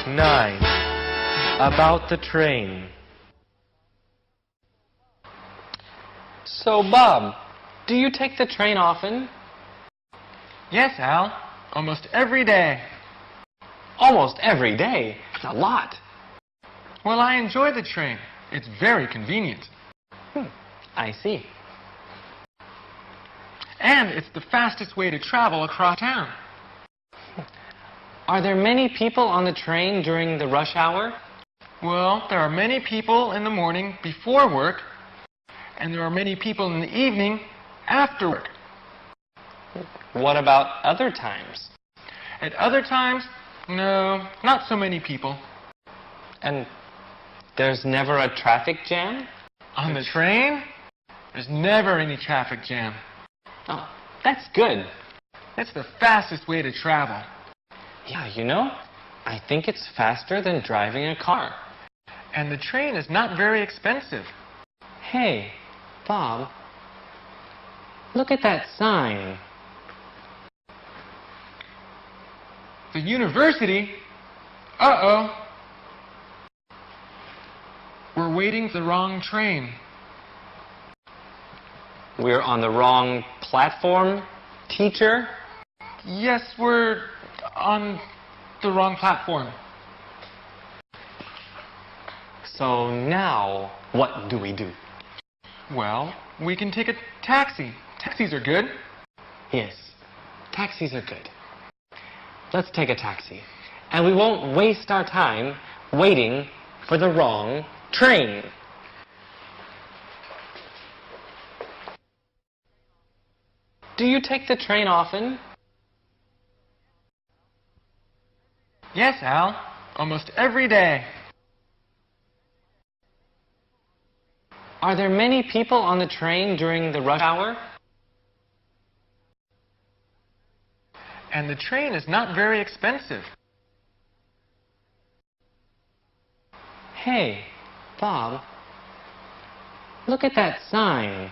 9. About the train. So, Bob, do you take the train often? Yes, Al. Almost every day. Almost every day. That's a lot. Well, I enjoy the train. It's very convenient. I see. And it's the fastest way to travel across town. Are there many people on the train during the rush hour? Well, there are many people in the morning before work, and there are many people in the evening after work. What about other times? At other times, no, not so many people. And there's never a traffic jam? On the train, there's never any traffic jam. Oh, that's good. It's the fastest way to travel. Yeah, you know, I think it's faster than driving a car. And the train is not very expensive. Hey, Bob, look at that sign. The university? Uh-oh. We're waiting for the wrong train. We're on the wrong platform, teacher? Yes, we're on the wrong platform. So now, what do we do? Well, we can take a taxi. Taxis are good. Yes, taxis are good. Let's take a taxi. And we won't waste our time waiting for the wrong train. Do you take the train often? Yes, Al. Almost every day. Are there many people on the train during the rush hour? And the train is not very expensive. Hey, Bob, look at that sign.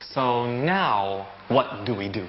So now, what do we do?